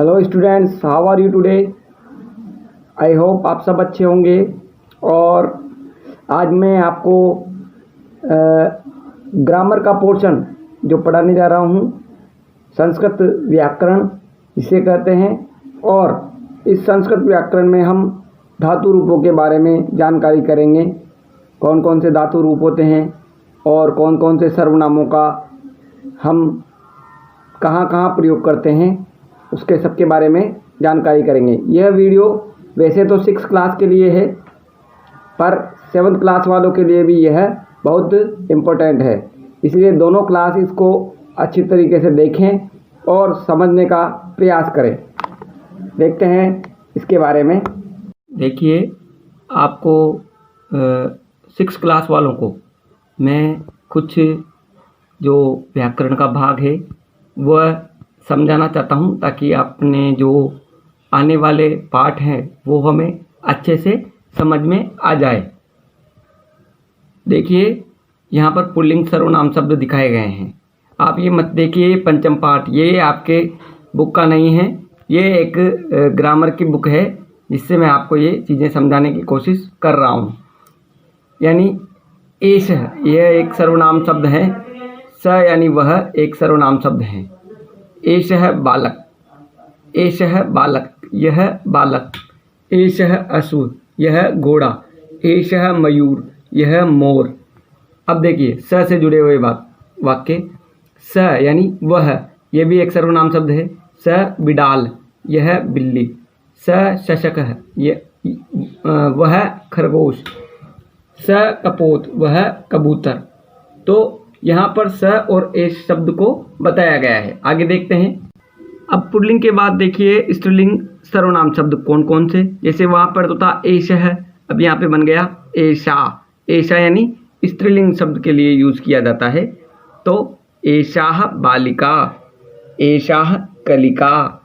Hello students, how are you today. I hope आप सब अच्छे होंगे। और आज मैं आपको ग्रामर का पोर्शन जो पढ़ाने जा रहा हूँ, संस्कृत व्याकरण इसे कहते हैं। और इस संस्कृत व्याकरण में हम धातु रूपों के बारे में जानकारी करेंगे। कौन कौन से धातु रूप होते हैं और कौन कौन से सर्वनामों का हम कहाँ कहाँ प्रयोग करते हैं, उसके सबके बारे में जानकारी करेंगे। यह वीडियो वैसे तो 6 क्लास के लिए है, पर 7th क्लास वालों के लिए भी यह बहुत इम्पोर्टेंट है। इसलिए दोनों क्लास इसको अच्छी तरीके से देखें और समझने का प्रयास करें। देखते हैं इसके बारे में। देखिए, आपको 6 क्लास वालों को मैं कुछ जो व्याकरण का भाग है वह समझाना चाहता हूँ, ताकि अपने जो आने वाले पाठ हैं वो हमें अच्छे से समझ में आ जाए। देखिए, यहाँ पर पुल्लिंग सर्वनाम शब्द दिखाए गए हैं। आप ये मत देखिए पंचम पाठ, ये आपके बुक का नहीं है, ये एक ग्रामर की बुक है, जिससे मैं आपको ये चीज़ें समझाने की कोशिश कर रहा हूँ। यानी एष, यह एक सर्वनाम शब्द है। स यानी वह एक सर्वनाम शब्द है। एषः बालक, एषः बालक, यह बालक। एषः असुर, यह घोड़ा। एषः मयूर, यह मोर। अब देखिए, स से जुड़े हुए वाक्य। स यानी वह, यह भी एक सर्वनाम शब्द है। स बिडाल, यह बिल्ली। स शशकः, वह खरगोश। स कपोत, वह कबूतर। तो यहाँ पर स और एष शब्द को बताया गया है। आगे देखते हैं। अब पुल्लिंग के बाद देखिए स्त्रीलिंग सर्वनाम शब्द कौन कौन से। जैसे वहाँ पर तो था एषः, अब यहाँ पे बन गया एषा। एषा यानी स्त्रीलिंग शब्द के लिए यूज किया जाता है। तो एषाः बालिका, एषाः कलिका,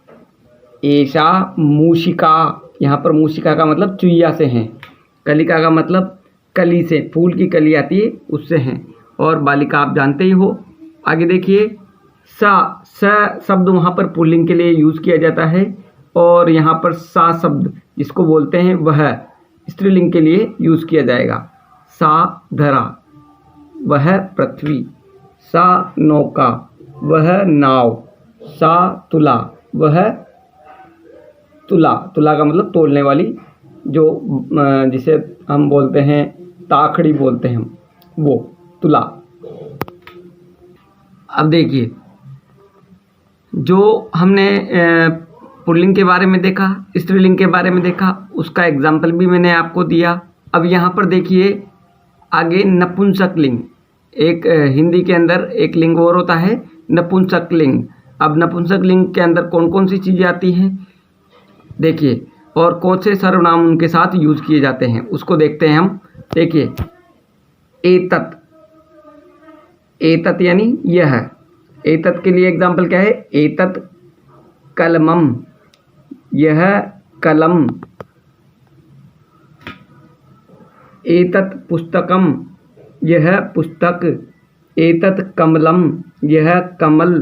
एषा मूषिका। यहाँ पर मूषिका का मतलब चुईया से है। कलिका का मतलब कली से, फूल की कली आती है उससे हैं। और बालिका आप जानते ही हो। आगे देखिए, स शब्द वहाँ पर पुल्लिंग के लिए यूज किया जाता है। और यहाँ पर सा शब्द जिसको बोलते हैं वह स्त्रीलिंग के लिए यूज किया जाएगा। सा धरा, वह पृथ्वी। सा नौका, वह नाव। सा तुला, वह तुला। तुला का मतलब तोलने वाली, जो जिसे हम बोलते हैं ताखड़ी बोलते हैं हम, वो तुला। अब देखिए, जो हमने पुल्लिंग के बारे में देखा, स्त्रीलिंग के बारे में देखा, उसका एग्जाम्पल भी मैंने आपको दिया। अब यहाँ पर देखिए आगे नपुंसक लिंग। एक हिंदी के अंदर एक लिंग और होता है नपुंसक लिंग। अब नपुंसक लिंग के अंदर कौन कौन सी चीज़ें आती हैं देखिए, और कौन से सर्वनाम उनके साथ यूज किए जाते हैं उसको देखते हैं हम। देखिए, एतत्, एतत् यानी यह। एतत् के लिए एग्जाम्पल क्या है? एतत् कलमम, यह कलम। एतत् पुस्तकम, यह पुस्तक। एतत् कमलम, यह कमल।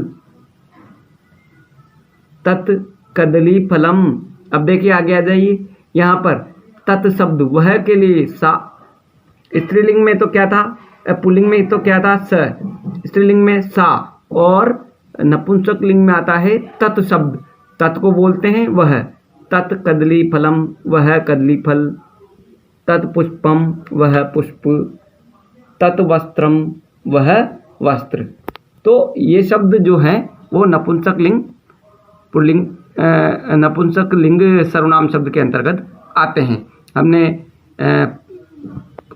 तत् कदली फलम। अब देखिए आगे आ जाइए। यहाँ पर तत् शब्द वह के लिए सा। स्त्रीलिंग में तो क्या था, पुल्लिंग में तो क्या था? स। स्त्रीलिंग में सा। और नपुंसक लिंग में आता है तत् शब्द। तत् को बोलते हैं वह। तत् कदली फलम, वह कदली फल। तत् पुष्पम, वह पुष्प। तत् वस्त्रम, वह वस्त्र। तो ये शब्द जो हैं वो नपुंसक लिंग पुल्लिंग नपुंसक लिंग सर्वनाम शब्द के अंतर्गत आते हैं।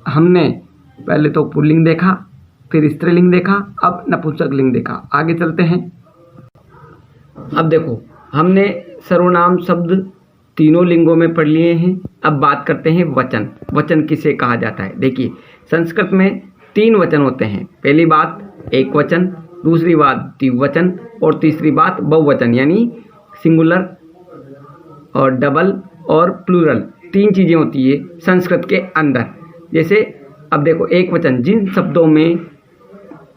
हमने पहले तो पुल्लिंग देखा, फिर स्त्रीलिंग देखा, अब नपुंसक लिंग देखा। आगे चलते हैं। अब देखो, हमने सर्वनाम शब्द तीनों लिंगों में पढ़ लिए हैं। अब बात करते हैं वचन। वचन किसे कहा जाता है? देखिए, संस्कृत में 3 वचन होते हैं। पहली बात एक वचन, दूसरी बात द्विवचन, और तीसरी बात बहुवचन यानी सिंगुलर और डबल और प्लूरल। 3 चीज़ें होती है संस्कृत के अंदर। जैसे अब देखो, एक वचन जिन शब्दों में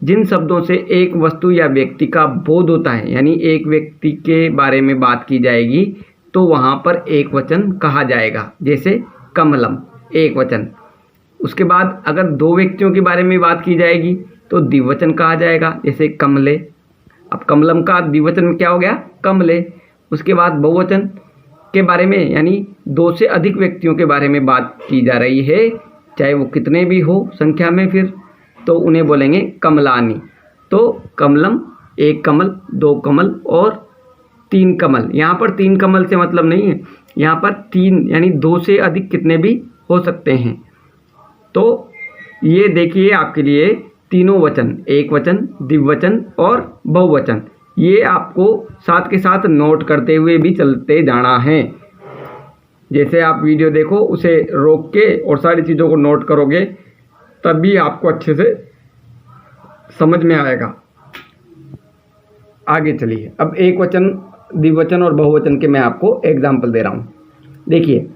जिन शब्दों से एक वस्तु या व्यक्ति का बोध होता है, यानी एक व्यक्ति के बारे में बात की जाएगी तो वहाँ पर एक वचन कहा जाएगा। जैसे कमलम, एक वचन। उसके बाद अगर दो व्यक्तियों के बारे में बात की जाएगी तो द्विवचन कहा जाएगा, जैसे कमले। अब कमलम का द्विवचन में क्या हो गया? कमले। उसके बाद बहुवचन के बारे में, यानी दो से अधिक व्यक्तियों के बारे में बात की जा रही है, चाहे वो कितने भी हो संख्या में, फिर तो उन्हें बोलेंगे कमलानी। तो कमलम, एक कमल, दो कमल और तीन कमल। यहाँ पर तीन कमल से मतलब नहीं है, यहाँ पर तीन यानी दो से अधिक कितने भी हो सकते हैं। तो ये देखिए आपके लिए तीनों वचन, एक वचन, द्विवचन और बहुवचन, ये आपको साथ के साथ नोट करते हुए भी चलते जाना है। जैसे आप वीडियो देखो, उसे रोक के और सारी चीज़ों को नोट करोगे तभी आपको अच्छे से समझ में आएगा। आगे चलिए, अब एक वचन, द्विवचन और बहुवचन के मैं आपको एग्जाम्पल दे रहा हूँ। देखिए,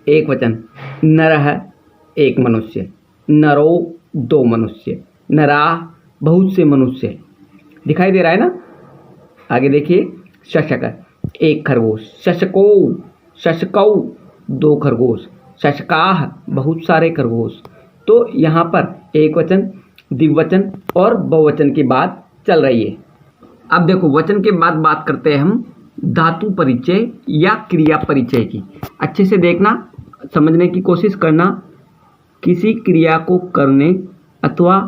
एक वचन, नरः एक मनुष्य, नरो दो मनुष्य, नरा बहुत से मनुष्य। दिखाई दे रहा है ना? आगे देखिए, शशक एक खरगोश, शशको शशकौ दो खरगोश, शशकाह बहुत सारे खरगोश। तो यहाँ पर एक वचन, द्विवचन और बहुवचन की बात चल रही है। अब देखो, वचन के बाद बात करते हैं हम धातु परिचय या क्रिया परिचय की। अच्छे से देखना, समझने की कोशिश करना। किसी क्रिया को करने अथवा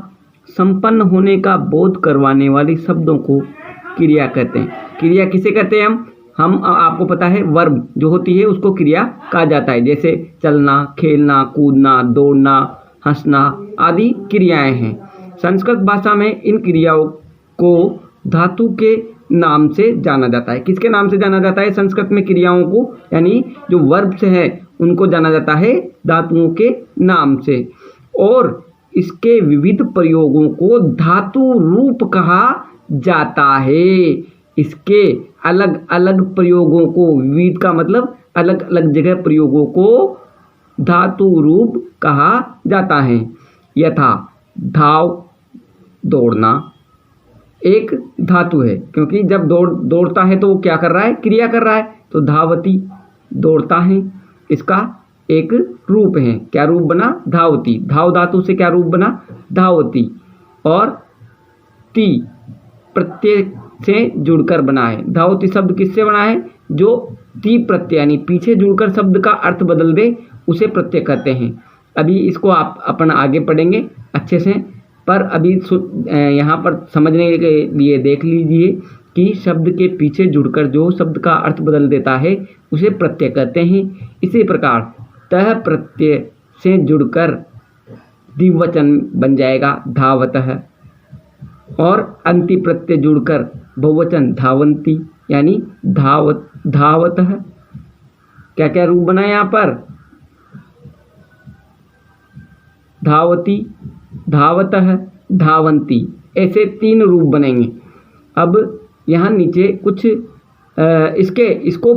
संपन्न होने का बोध करवाने वाले शब्दों को क्रिया कहते हैं। क्रिया किसे कहते हैं हम आपको पता है, वर्ब जो होती है उसको क्रिया कहा जाता है। जैसे चलना, खेलना, कूदना, दौड़ना, हंसना आदि क्रियाएं हैं। संस्कृत भाषा में इन क्रियाओं को धातु के नाम से जाना जाता है। किसके नाम से जाना जाता है? संस्कृत में क्रियाओं को, यानी जो वर्ब्स है उनको जाना जाता है धातुओं के नाम से। और इसके विविध प्रयोगों को धातु रूप कहा जाता है। इसके अलग अलग प्रयोगों को, विविध का मतलब अलग अलग जगह प्रयोगों को धातु रूप कहा जाता है। यथा धाव, दौड़ना एक धातु है, क्योंकि जब दौड़ता है तो वो क्या कर रहा है? क्रिया कर रहा है। तो धावती दौड़ता है, इसका एक रूप है। क्या रूप बना? धावती। धाव धातु से क्या रूप बना? धावती। और ती प्रत्यय से जुड़कर बना है। धावती शब्द किससे बना है? जो ती प्रत्यय यानी पीछे जुड़कर शब्द का अर्थ बदल दे उसे प्रत्यय कहते हैं। अभी इसको आप अपन आगे पढ़ेंगे अच्छे से, पर अभी यहाँ पर समझने के लिए देख लीजिए कि शब्द के पीछे जुड़कर जो शब्द का अर्थ बदल देता है उसे प्रत्यय कहते हैं। इसी प्रकार तह प्रत्यय से जुड़कर द्विवचन बन जाएगा धावतः, और अंति प्रत्यय जुड़कर बहुवचन धावंती, यानी धावतः। क्या क्या रूप बना यहाँ पर? धावती, धावतः, धावंती, ऐसे तीन रूप बनेंगे। अब यहाँ नीचे कुछ इसको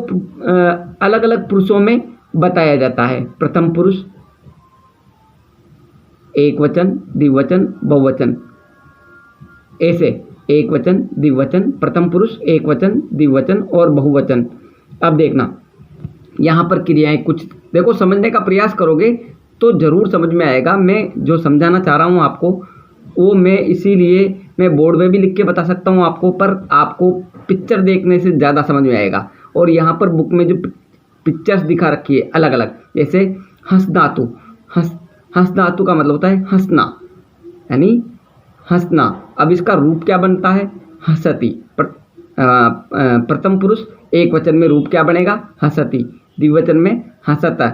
अलग अलग पुरुषों में बताया जाता है। प्रथम पुरुष, एक वचन, द्विवचन, बहुवचन, ऐसे एक वचन, द्विवचन, प्रथम पुरुष, एक वचन, द्विवचन और बहुवचन। अब देखना यहाँ पर क्रियाएं कुछ देखो, समझने का प्रयास करोगे तो ज़रूर समझ में आएगा। मैं जो समझाना चाह रहा हूँ आपको वो मैं बोर्ड में भी लिख के बता सकता हूँ आपको, पर आपको पिक्चर देखने से ज़्यादा समझ में आएगा। और यहाँ पर बुक में जो पिक्चर्स दिखा रखी है अलग अलग, जैसे हंस धातु, हंस धातु का मतलब होता है हंसना, यानी हंसना। अब इसका रूप क्या बनता है? हंसती। प्रथम पुरुष एक वचन में रूप क्या बनेगा? हंसती। द्विवचन में हंसता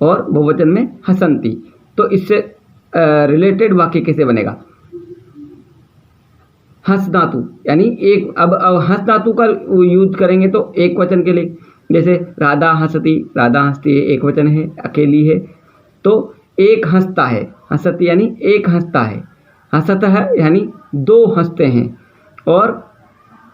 और बहुवचन में हंसंती। तो इससे रिलेटेड वाक्य कैसे बनेगा? हंस धातु यानी एक, अब हंस धातु का यूज करेंगे तो एक वचन के लिए, जैसे राधा हंसती, राधा हंसती है, एक वचन है, अकेली है। तो एक हंसता है, हंसती यानी एक हंसता है, हंसता है यानी दो हंसते हैं, और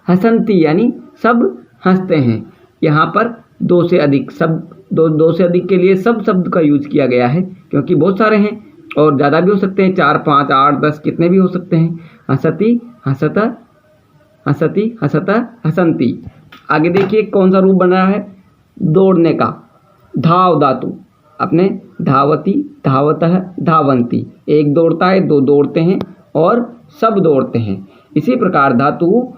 हंसंती यानी सब हंसते हैं। यहाँ पर दो से अधिक शब्द, दो से अधिक के लिए सब शब्द का यूज किया गया है, क्योंकि बहुत सारे हैं और ज़्यादा भी हो सकते हैं, 4 5 8 10 कितने भी हो सकते हैं। हसती हसत, हसती हसत, हसंती। आगे देखिए कौन सा रूप बन रहा है दौड़ने का, धाव धातु अपने धावती धावतः धावंती। एक दौड़ता है, दो दौड़ते हैं और सब दौड़ते हैं। इसी प्रकार धातु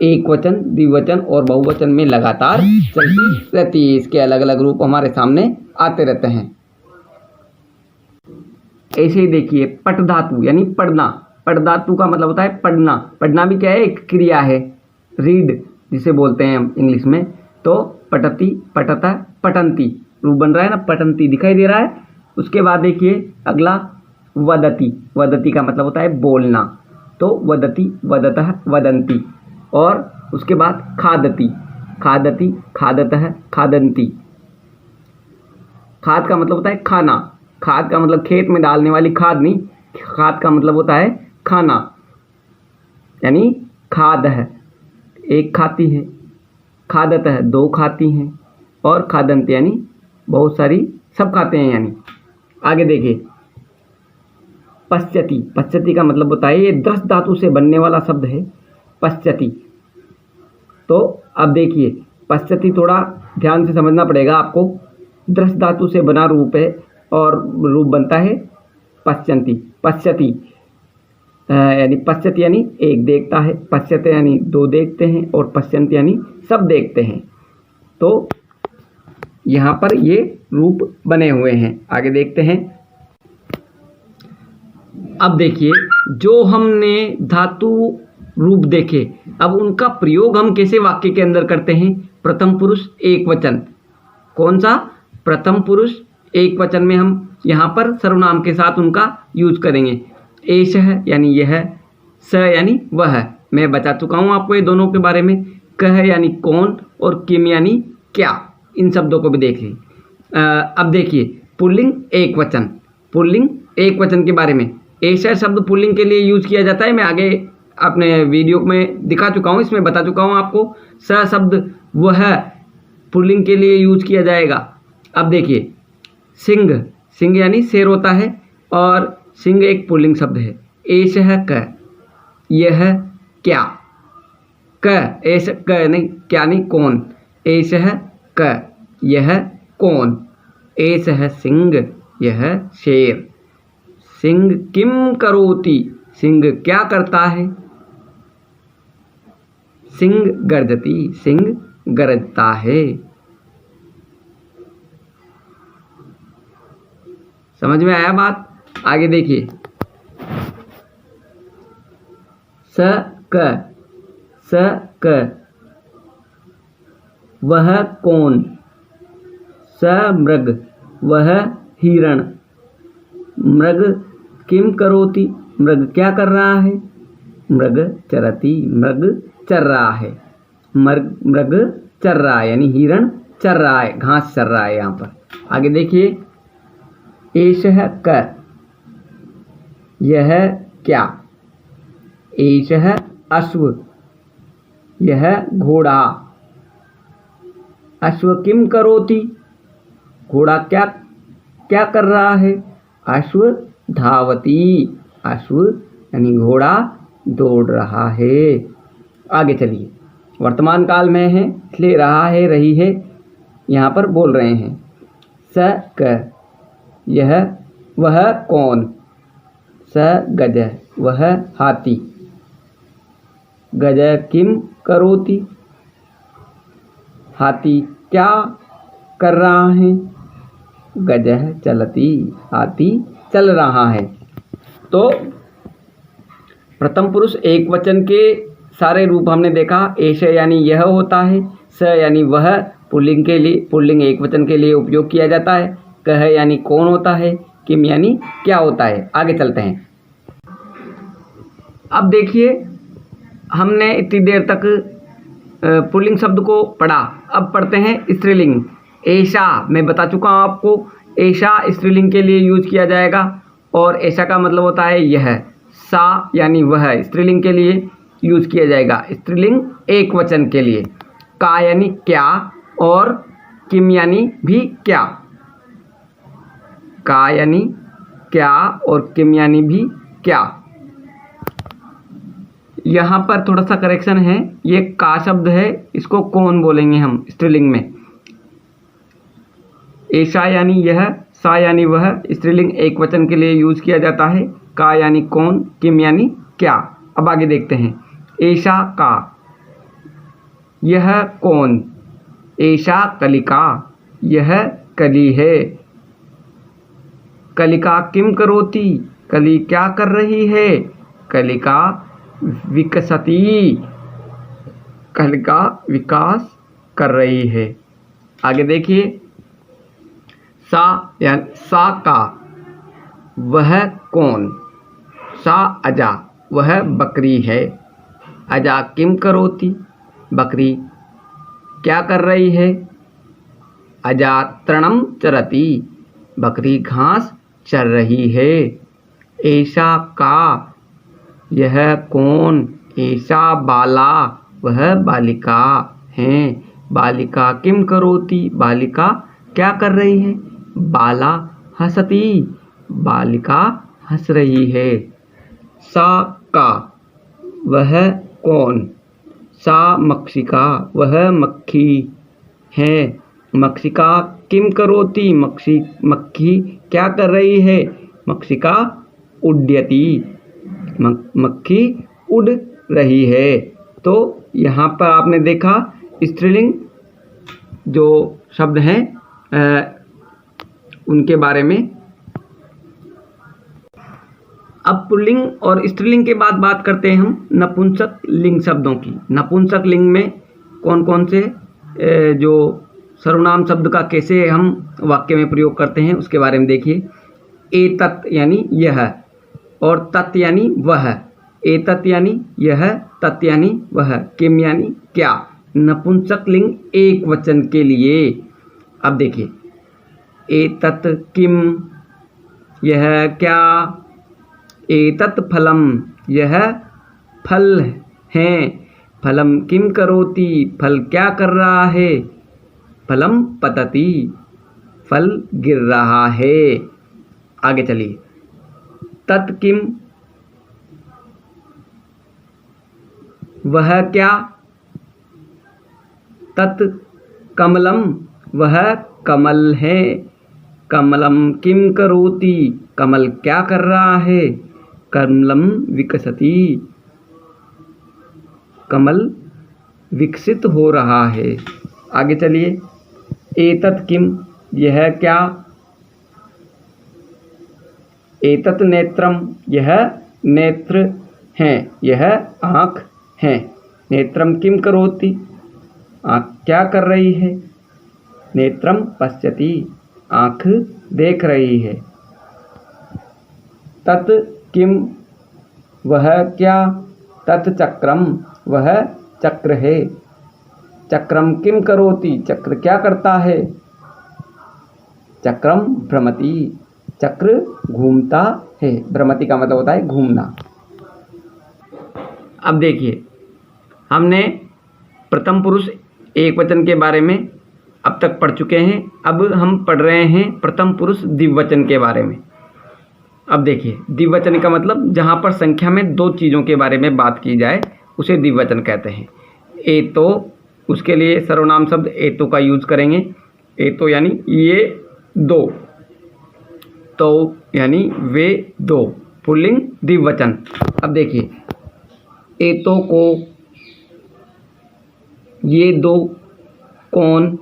एक वचन, द्विवचन और बहुवचन में लगातार चलती रहती है। इसके अलग अलग रूप हमारे सामने आते रहते हैं। ऐसे ही देखिए पट धातु यानी पढ़ना। पट धातु का मतलब होता है पढ़ना। पढ़ना भी क्या है, एक क्रिया है, रीड जिसे बोलते हैं हम इंग्लिश में। तो पठती पठता पठंती रूप बन रहा है ना, पठंती दिखाई दे रहा है। उसके बाद देखिए अगला वदती। वदती का मतलब होता है बोलना। तो वदती वदतः वदंती। और उसके बाद खादती, खादती खादतः खादंती। खाद का मतलब होता है खाना। खाद का मतलब खेत में डालने वाली खाद नहीं, खाद का मतलब होता है खाना, यानी खाद है एक खाती है, खादत है दो खाती हैं, और खादंत यानी बहुत सारी सब खाते हैं यानी। आगे देखिए पश्चति। पश्चति का मतलब होता है, ये दस धातु से बनने वाला शब्द है पश्चति। तो अब देखिए पश्चति थोड़ा ध्यान से समझना पड़ेगा आपको। दस धातु से बना रूप है और रूप बनता है पश्चंती। पश्चति यानी पश्चत यानी एक देखता है, पश्चत यानी दो देखते हैं, और पश्चंत यानी सब देखते हैं। तो यहाँ पर ये रूप बने हुए हैं। आगे देखते हैं। अब देखिए जो हमने धातु रूप देखे, अब उनका प्रयोग हम कैसे वाक्य के अंदर करते हैं। प्रथम पुरुष एक वचन। कौन सा, प्रथम पुरुष एक वचन में हम यहाँ पर सर्वनाम के साथ उनका यूज करेंगे। एषः यानी यह, स यानी वह, मैं बता चुका हूँ आपको ये दोनों के बारे में। कह यानी कौन, और किम यानी क्या। इन शब्दों को भी देख लें। अब देखिए पुल्लिंग एक वचन। पुल्लिंग एक वचन के बारे में, एषः शब्द पुल्लिंग के लिए यूज किया जाता है। मैं आगे अपने वीडियो में दिखा चुका हूँ, इसमें बता चुका हूँ आपको। स शब्द वह पुल्लिंग के लिए यूज किया जाएगा। अब देखिए सिंह, सिंह यानी शेर होता है, और सिंह एक पुल्लिंग शब्द है। एषः क, यह क्या। क एष क नहीं, क्या नहीं, कौन। एषः क, यह कौन। एषः सिंह, यह शेर। सिंह किम करोति, सिंह क्या करता है। सिंह गर्जति, सिंह गरजता है। समझ में आया बात। आगे देखिए स क, वह कौन। स मृग, वह हिरण। मृग किम करोति, मृग क्या कर रहा है। मृग चरति, मृग चर रहा है। मृग चर रहा है यानी हिरण चर रहा है, घास चर रहा है यहाँ पर। आगे देखिए एषः क, यह क्या। एषः अश्व, यह घोड़ा। अश्व किम करोति, घोड़ा क्या क्या कर रहा है। अश्व धावति, अश्व यानी घोड़ा दौड़ रहा है। आगे चलिए वर्तमान काल में है इसलिए रहा है रही है यहाँ पर बोल रहे हैं। स क, यह वह कौन। स गज, वह हाथी। गज किम करोति, हाथी क्या कर रहा है। गजः चलति, हाथी चल रहा है। तो प्रथम पुरुष एक वचन के सारे रूप हमने देखा। एष यानी यह होता है, स यानी वह पुल्लिंग के लिए, पुल्लिंग एक वचन के लिए उपयोग किया जाता है। कह यानी कौन होता है, किम यानी क्या होता है। आगे चलते हैं। अब देखिए हमने इतनी देर तक पुल्लिंग शब्द को पढ़ा, अब पढ़ते हैं स्त्रीलिंग। ऐशा मैं बता चुका हूँ आपको, ऐशा स्त्रीलिंग के लिए यूज किया जाएगा, और ऐशा का मतलब होता है यह। सा यानी वह स्त्रीलिंग के लिए यूज किया जाएगा, स्त्रीलिंग एक वचन के लिए। का यानी क्या, और किम यानी भी क्या। का यानी क्या और किम यानी भी क्या। यहाँ पर थोड़ा सा करेक्शन है, ये का शब्द है, इसको कौन बोलेंगे हम स्त्रीलिंग में। ऐसा यानी यह, सा यानी वह स्त्रीलिंग एक वचन के लिए यूज किया जाता है। का यानी कौन, किम यानी क्या। अब आगे देखते हैं। ऐसा का, यह कौन। ऐसा कलिका, यह कली है। कलिका किम करोति, कली क्या कर रही है। कलिका विकसति, कलिका विकास कर रही है। आगे देखिए। सा या सा का, वह कौन। सा अजा, वह बकरी है। अजा किम करोति, बकरी क्या कर रही है। अजा तृणम चरति, बकरी घास चर रही है। ऐसा का, यह कौन। ऐसा बाला, वह बालिका है। बालिका किम करोति, बालिका क्या कर रही है। बाला हसती, बालिका हंस रही है। सा का, वह कौन। सा मक्षिका, वह मक्खी है। मक्षिका किम करोति, मक्खी क्या कर रही है। मक्षिका उड्यति, मक्खी उड़ रही है। तो यहाँ पर आपने देखा स्त्रीलिंग जो शब्द हैं उनके बारे में। अब पुल्लिंग और स्त्रीलिंग के बाद बात करते हैं हम नपुंसक लिंग शब्दों की। नपुंसक लिंग में कौन कौन से जो सर्वनाम शब्द का कैसे हम वाक्य में प्रयोग करते हैं उसके बारे में देखिए। एतत् यानी यह, और तत् यानी वह। एतत् यानी यह, तत् यानी वह, किम यानी क्या। नपुंसक लिंग एक वचन के लिए। अब देखिए। एतत् किम, यह क्या। एतत् फलम, यह फल है। फलम किम करोति, फल क्या कर रहा है। फलम पतति, फल गिर रहा है। आगे चलिए। तत् किम, वह क्या। तत् कमलम, वह कमल है। कमलम किम करोति, कमल क्या कर रहा है। कमलम विकसति, कमल विकसित हो रहा है। आगे चलिए। एतत् किम, यह क्या। एतत् नेत्रम, यह नेत्र है, यह आँख है। नेत्रम किम करोति, आँख क्या कर रही है। नेत्रम पश्यति, आँख देख रही है। तत् किम, वह क्या। तत् चक्रम, वह चक्र है। चक्रम किम करोति, चक्र क्या करता है। चक्रम भ्रमति, चक्र घूमता है। भ्रमति का मतलब होता है घूमना। अब देखिए, हमने प्रथम पुरुष एक वचन के बारे में अब तक पढ़ चुके हैं। अब हम पढ़ रहे हैं प्रथम पुरुष द्विवचन के बारे में। अब देखिए, द्विवचन का मतलब जहाँ पर संख्या में दो चीज़ों के बारे में बात की जाए उसे द्विवचन कहते हैं। एतो, उसके लिए सर्वनाम शब्द एतो का यूज करेंगे। एतो यानी ये दो, तो यानी वे दो, पुल्लिंग द्विवचन। अब देखिए, एतो को, ये दो कौन।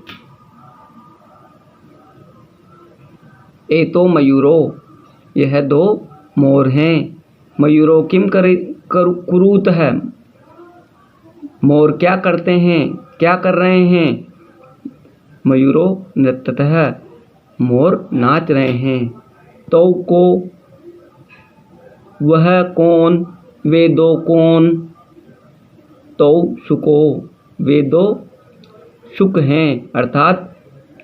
एतो मयूरो, यह दो मोर हैं। मयूरो किम कुरूत है, मोर क्या करते हैं, क्या कर रहे हैं। मयूरो नृत्यतः, मोर नाच रहे हैं। तो को, वह कौन, वे दो कौन। तो शुको, वे दो शुक हैं अर्थात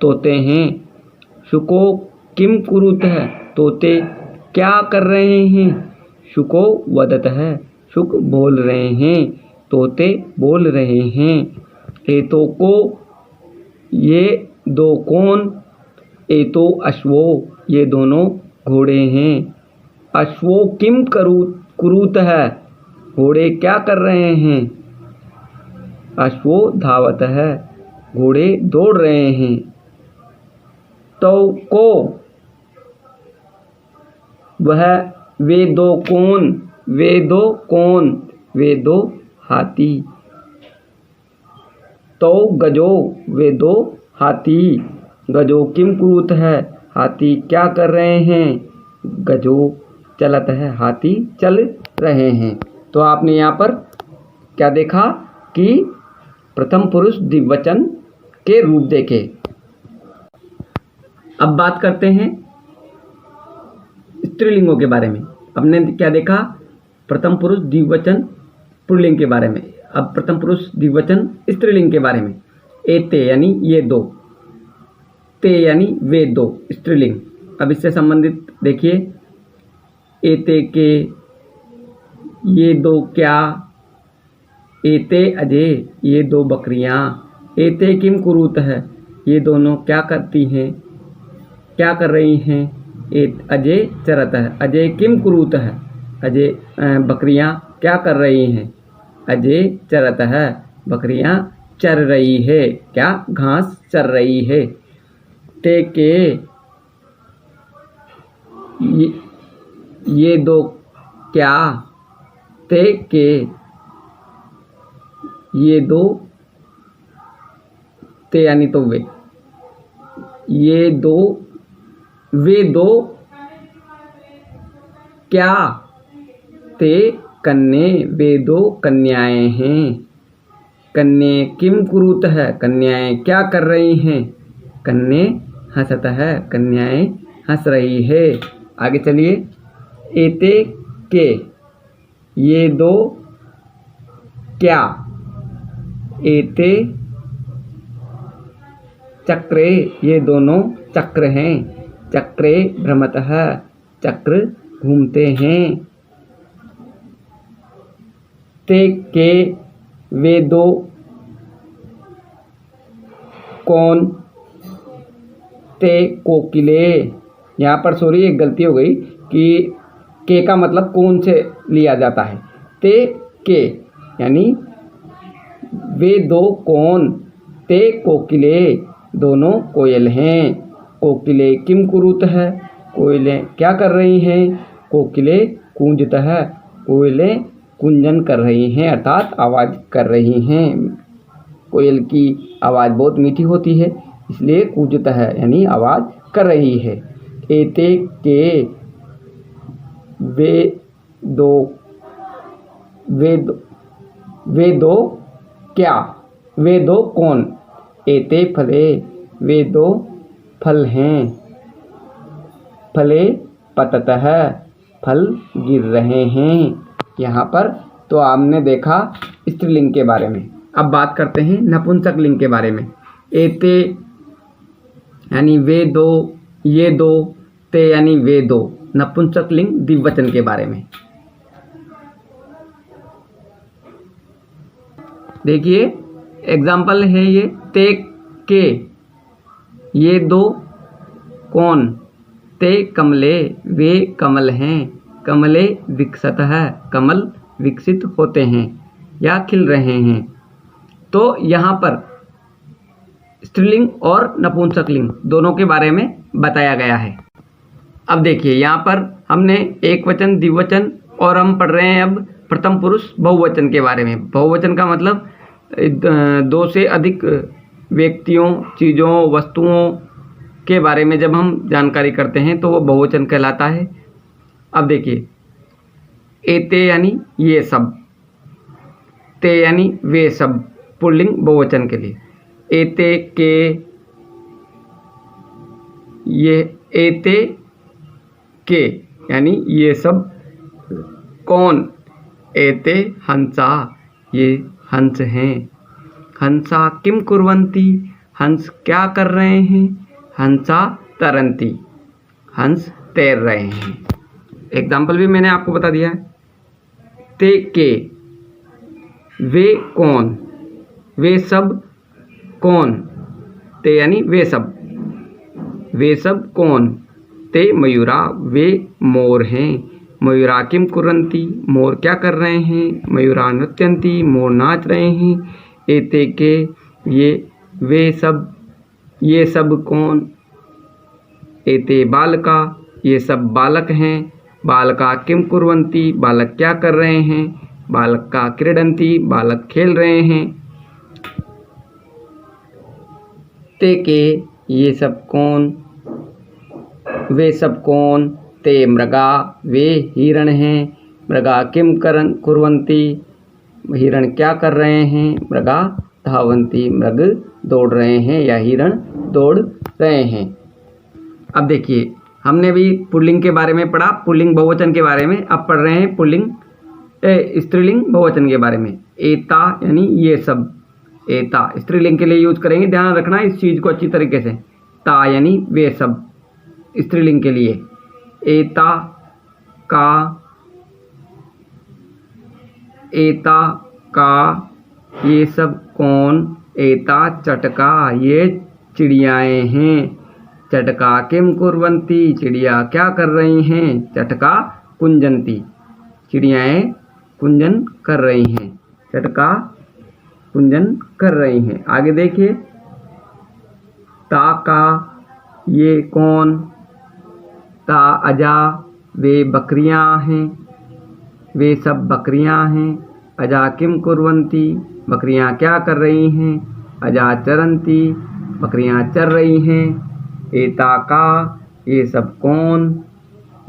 तोते हैं। शुको किम कुरुत है, तोते क्या कर रहे हैं। शुको वदत है, शुक बोल रहे हैं, तोते बोल रहे हैं। एतो को, ये दो कौन। एतो अश्वो, ये दोनों घोड़े हैं। अश्वो किम कुरुतः, घोड़े क्या कर रहे हैं। अश्वो धावतः, घोड़े दौड़ रहे हैं। तो को, वह, वे दो कौन, वे दो कौन, वे दो हाथी। तो गजो, वे दो हाथी। गजो किम कुरुत है, हाथी क्या कर रहे हैं। गजो चलत है, हाथी चल रहे हैं। तो आपने यहाँ पर क्या देखा कि प्रथम पुरुष द्विवचन के रूप देखे। अब बात करते हैं स्त्रीलिंगों के बारे में। हमने क्या देखा, प्रथम पुरुष द्विवचन पुल्लिंग के बारे में। अब प्रथम पुरुष द्विवचन स्त्रीलिंग के बारे में। एते यानी ये दो, ते यानी वे दो स्त्रीलिंग। अब इससे संबंधित देखिए, एते के, ये दो क्या, एते अजय, ये दो बकरियां। एते किम कुरुत है, ये दोनों क्या करती हैं, क्या कर रही हैं। अजय चरत है, अजय किम कुरुत है, अजय बकरियां क्या कर रही हैं। अजय चरत है, बकरियां चर रही है, क्या घास चर रही है। ते के, ये दो क्या, ते के, ये दो, ते यानी तो वे, ये दो, वे दो क्या, ते कन्ये, वे दो कन्याएं हैं। कन्ये किम कुरुत है, कन्याएं क्या कर रही हैं। कन्ये हंसत है, कन्याएं हंस रही है। आगे चलिए, एते के, ये दो क्या, एते चक्रे, ये दोनों चक्र हैं। चक्रे भ्रमतः, चक्र घूमते हैं। ते के, वे दो कौन, ते कोकिले। यहाँ पर सॉरी एक गलती हो गई कि के का मतलब कौन से लिया जाता है। ते के यानी वे दो कौन, ते कोकिले, दोनों कोयल हैं। कोकिले किम कुरुत है, कोयलें क्या कर रही हैं। कोकिले कूंजत है, कोयलें कुंजन कर रही हैं, अर्थात आवाज़ कर रही हैं। कोयल की आवाज़ बहुत मीठी होती है, इसलिए कूंजत है यानी आवाज़ कर रही है। एते के, वे दो, वे दो क्या, वे दो कौन। एते फले, वे दो फल हैं। फले पततः, फल गिर रहे हैं। यहाँ पर तो आपने देखा स्त्रीलिंग के बारे में। अब बात करते हैं नपुंसक लिंग के बारे में। एते यानी वे दो, ये दो, ते यानी वे दो, नपुंसक लिंग द्विवचन के बारे में। देखिए एग्जाम्पल है ये, ते के, ये दो कौन, ते कमले, वे कमल हैं। कमले विकसत है, कमल विकसित होते हैं या खिल रहे हैं। तो यहाँ पर स्त्रीलिंग और नपुंसक लिंग दोनों के बारे में बताया गया है। अब देखिए यहाँ पर हमने एक वचन, द्विवचन और हम पढ़ रहे हैं अब प्रथम पुरुष बहुवचन के बारे में। बहुवचन का मतलब दो से अधिक व्यक्तियों, चीज़ों, वस्तुओं के बारे में जब हम जानकारी करते हैं तो वो बहुवचन कहलाता है। अब देखिए, एते यानी ये सब, ते यानी वे सब, पुल्लिंग बहुवचन के लिए। एते के, ये एते के यानी ये सब कौन। एते हंसा, ये हंस हैं। हंसा किम कुर्वन्ति, हंस क्या कर रहे हैं। हंसा तरन्ति, हंस तैर रहे हैं। एग्जाम्पल भी मैंने आपको बता दिया है। ते के, वे कौन, वे सब कौन। ते यानी वे सब, वे सब कौन। ते मयूरा, वे मोर हैं। मयूरा किम कुर्वन्ति, मोर क्या कर रहे हैं। मयूरा नृत्यन्ति, मोर नाच रहे हैं। एते के, ये, वे सब, ये सब कौन। एते बालका, ये सब बालक हैं। बालका किम कुर्वन्ति, बालक क्या कर रहे हैं। बालका क्रीडन्ति, बालक खेल रहे हैं। ते के, ये सब कौन। वे सब कौन। ते मृगा, वे हिरण हैं। मृगा किम कुर्वन्ति, हिरण क्या कर रहे हैं। मृगा धावन्ति, मृग दौड़ रहे हैं या हिरण दौड़ रहे हैं। अब देखिए, हमने भी पुल्लिंग के बारे में पढ़ा, पुल्लिंग बहुवचन के बारे में। अब पढ़ रहे हैं पुल्लिंग स्त्रीलिंग बहुवचन के बारे में। एता यानी ये सब, एता स्त्रीलिंग के लिए यूज करेंगे, ध्यान रखना इस चीज़ को अच्छी तरीके से। ता यानी वे सब स्त्रीलिंग के लिए। एता का, एता का, ये सब कौन। एता चटका, ये चिड़ियाएँ हैं। चटका किम कुर्वन्ति, चिड़िया क्या कर रही हैं। चटका कुंजन्ति, चिड़ियाएँ कुंजन कर रही हैं। चटका कुंजन कर रही हैं। आगे देखिए, ता का, ये कौन। ता अजा, वे बकरियां हैं। वे सब बकरियां हैं। अजा किम कुर्वन्ति, बकरियां क्या कर रही हैं। अजा चरन्ति, बकरियां चर रही हैं। एता का, ये सब कौन।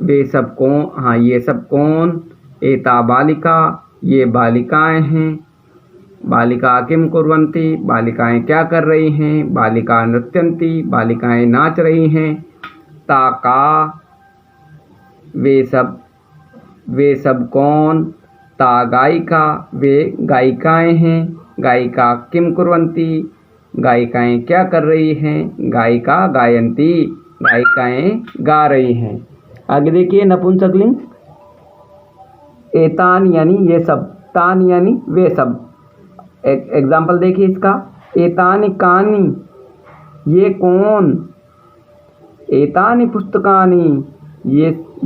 वे सब कौन, हाँ ये सब कौन। एता बालिका, ये बालिकाएं हैं। बालिका किम कुर्वन्ति, बालिकाएं क्या कर रही हैं। बालिका नृत्यन्ति, बालिकाएं नाच रही हैं। ताका, वे सब कौन। ता गायिका, वे गायिकाएं हैं। गायिका किम कुर्वन्ति, गायिकाएं क्या कर रही हैं। गायिका गायन्ति, गायिकाएं गा रही हैं। आगे देखिए नपुंसकलिंग। एतान यानी ये सब, तान यानी वे सब। एग्जाम्पल देखिए इसका। एतानि कानि, ये कौन। एतानि पुस्तकानि,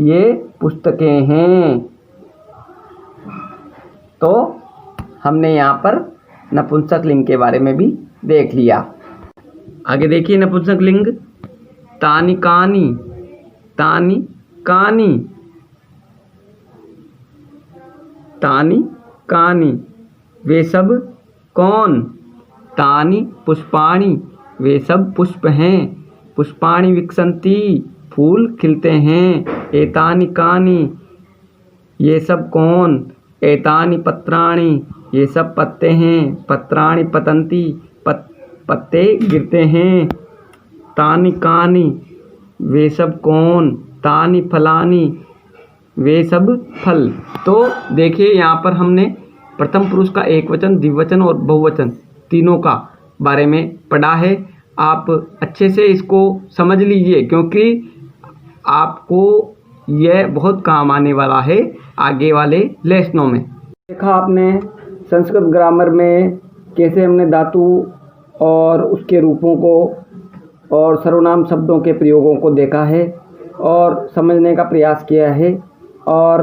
ये पुस्तकें हैं। तो हमने यहाँ पर नपुंसक लिंग के बारे में भी देख लिया। आगे देखिए नपुंसक लिंग। तानि कानि, तानि कानि, तानि कानि, वे सब कौन। तानि पुष्पाणि, वे सब पुष्प हैं। पुष्पाणि विकसन्ति, फूल खिलते हैं। एतानि कानि, ये सब कौन। एतानि पत्राणि, ये सब पत्ते हैं। पत्राणि पतन्ति, पत्ते गिरते हैं। तानि कानि, वे सब कौन। तानि फलानि, वे सब फल। तो देखिए यहाँ पर हमने प्रथम पुरुष का एकवचन, द्विवचन और बहुवचन तीनों का बारे में पढ़ा है। आप अच्छे से इसको समझ लीजिए, क्योंकि आपको यह बहुत काम आने वाला है आगे वाले लेसनों में। देखा आपने संस्कृत ग्रामर में कैसे हमने धातु और उसके रूपों को और सर्वनाम शब्दों के प्रयोगों को देखा है और समझने का प्रयास किया है। और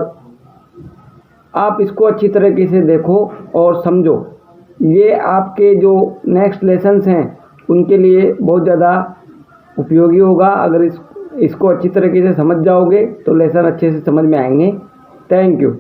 आप इसको अच्छी तरीके से देखो और समझो। ये आपके जो नेक्स्ट लेसन्स हैं उनके लिए बहुत ज़्यादा उपयोगी होगा। अगर इसको अच्छी तरीके से समझ जाओगे तो लेसन अच्छे से समझ में आएंगे। Thank you.